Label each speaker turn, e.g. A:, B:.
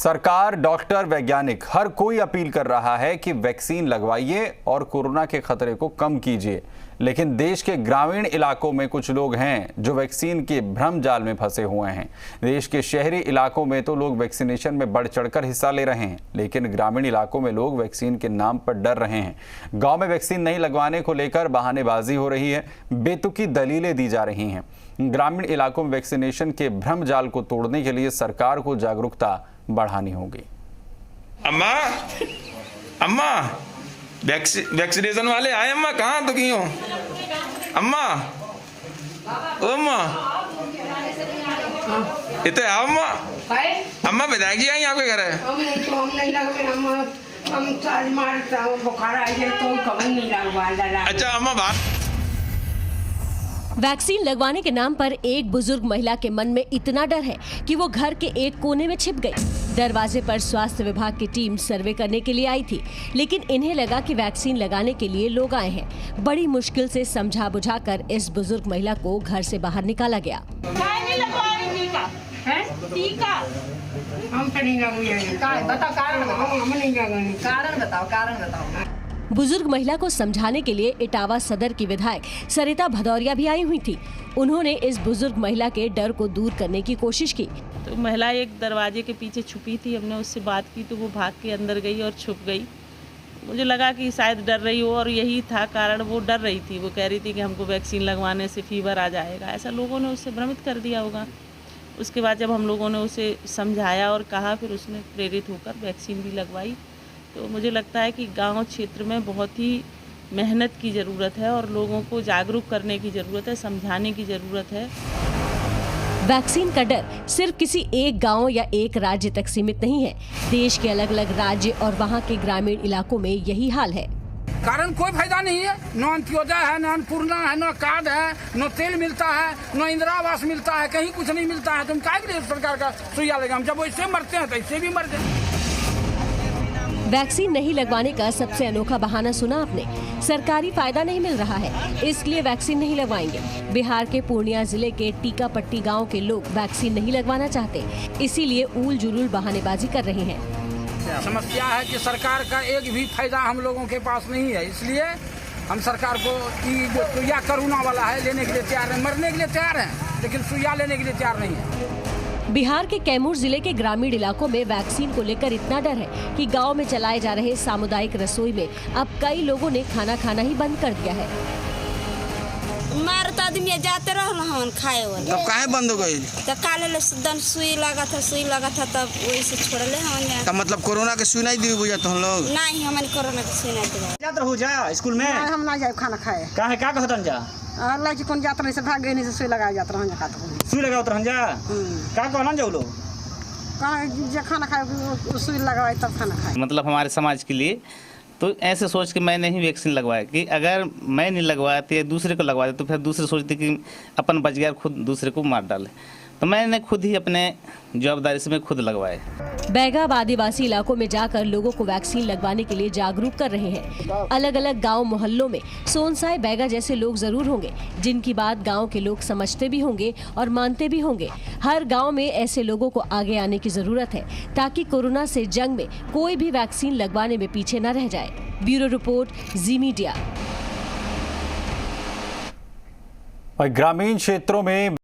A: सरकार, डॉक्टर, वैज्ञानिक हर कोई अपील कर रहा है कि वैक्सीन लगवाइए और कोरोना के खतरे को कम कीजिए। लेकिन देश के ग्रामीण इलाकों में कुछ लोग हैं जो वैक्सीन के भ्रम जाल में फंसे हुए हैं। देश के शहरी इलाकों में तो लोग वैक्सीनेशन में बढ़ चढ़कर हिस्सा ले रहे हैं, लेकिन ग्रामीण इलाकों में लोग वैक्सीन के नाम पर डर रहे हैं। गांव में वैक्सीन नहीं लगवाने को लेकर बहानेबाजी हो रही है, बेतुकी दलीलें दी जा रही हैं। ग्रामीण इलाकों में वैक्सीनेशन के भ्रम जाल को तोड़ने के लिए सरकार को जागरूकता बढ़ानी होगी।
B: अम्मा, अम्मा, वैक्सीनेशन वाले आए। अम्मा कहाँ दुखी हो? अम्मा, ओ अम्मा, इतने आओ अम्मा। अम्मा विधायक जी आई आपके घर है? अच्छा अम्मा बात।
C: वैक्सीन लगवाने के नाम पर एक बुजुर्ग महिला के मन में इतना डर है कि वो घर के एक कोने में छिप गई। दरवाजे पर स्वास्थ्य विभाग की टीम सर्वे करने के लिए आई थी, लेकिन इन्हें लगा कि वैक्सीन लगाने के लिए लोग आए हैं। बड़ी मुश्किल से समझा बुझाकर इस बुजुर्ग महिला को घर से बाहर निकाला गया। बुजुर्ग महिला को समझाने के लिए इटावा सदर की विधायक सरिता भदौरिया भी आई हुई थी। उन्होंने इस बुजुर्ग महिला के डर को दूर करने की कोशिश की।
D: तो महिला एक दरवाजे के पीछे छुपी थी, हमने उससे बात की तो वो भाग के अंदर गई और छुप गई। मुझे लगा कि शायद डर रही हो और यही था कारण, वो डर रही थी। वो कह रही थी कि हमको वैक्सीन लगवाने से फीवर आ जाएगा, ऐसा लोगों ने उससे भ्रमित कर दिया होगा। उसके बाद जब हम लोगों ने उसे समझाया और कहा, फिर उसने प्रेरित होकर वैक्सीन भी लगवाई। तो मुझे लगता है कि गांव क्षेत्र में बहुत ही मेहनत की ज़रूरत है और लोगों को जागरूक करने की ज़रूरत है, समझाने की ज़रूरत है।
C: वैक्सीन का डर सिर्फ किसी एक गांव या एक राज्य तक सीमित नहीं है। देश के अलग अलग राज्य और वहां के ग्रामीण इलाकों में यही हाल है।
E: कारण कोई फायदा नहीं है। न अंत्योदय है, न अन्नपूर्णा है, न कार्ड है, न तेल मिलता है, न इंदिरा आवास मिलता है, कहीं कुछ नहीं मिलता है। तुम काहे के लिए सरकार का सुइया लेगा? हम जब वैसे मरते हैं तो ऐसे भी मर जाए।
C: वैक्सीन नहीं लगवाने का सबसे अनोखा बहाना सुना आपने। सरकारी फायदा नहीं मिल रहा है, इसलिए वैक्सीन नहीं लगवाएंगे। बिहार के पूर्णिया जिले के टीकापट्टी गांव के लोग वैक्सीन नहीं लगवाना चाहते, इसीलिए ऊल जुलूल बहानेबाजी कर रहे हैं।
E: समस्या है कि सरकार का एक भी फायदा हम लोगों के पास नहीं है, इसलिए हम सरकार को जो सुइया कोरोना वाला है लेने के लिए तैयार है, मरने के लिए तैयार है, लेकिन सुइया लेने के लिए तैयार नहीं है।
C: बिहार के कैमूर जिले के ग्रामीण इलाकों में वैक्सीन को लेकर इतना डर है कि गांव में चलाए जा रहे सामुदायिक रसोई में अब कई लोगों ने खाना खाना ही बंद कर दिया है।
F: मारत आदमी जाते रहन खाए वाला।
G: तब काहे बंद हो गई?
F: तो काले सुई लगा था तब वही से छोड़ले हम।
G: तो मतलब कोरोना के सुई नहीं दी बुझा तो हम लोग?
F: नहीं, हमन कोरोना के सुई नहीं दिया।
H: जात रहू जा स्कूल में?
I: हम ना जाए खाना खाए।
H: काहे का कहतन जा?
I: अल्लाह की कौन जात रही से भाग गई नहीं से सुई लगा जात रहन जा तो।
H: सुई लगाओ रहन जा? का कहलन जाऊ लोग?
I: कहां जे खाना खाए सुई लगाए तब खाना खाए।
J: मतलब हमारे समाज के लिए तो ऐसे सोच के मैंने ही वैक्सीन लगवाया कि अगर मैं नहीं लगवाया तो दूसरे को लगवा दे, तो फिर दूसरे सोचते कि अपन बच गया, खुद दूसरे को मार डाले। तो मैंने खुद ही अपने जवाबदारी से मैं खुद लगवाए।
C: बैगा आदिवासी इलाकों में जाकर लोगों को वैक्सीन लगवाने के लिए जागरूक कर रहे हैं। अलग अलग गांव मोहल्लों में सोनसाई बैगा जैसे लोग जरूर होंगे, जिनकी बात गांव के लोग समझते भी होंगे और मानते भी होंगे। हर गांव में ऐसे लोगों को आगे आने की जरूरत है ताकि कोरोना से जंग में कोई भी वैक्सीन लगवाने में पीछे न रह जाए। ब्यूरो रिपोर्ट, जी मीडिया।
A: ग्रामीण क्षेत्रों में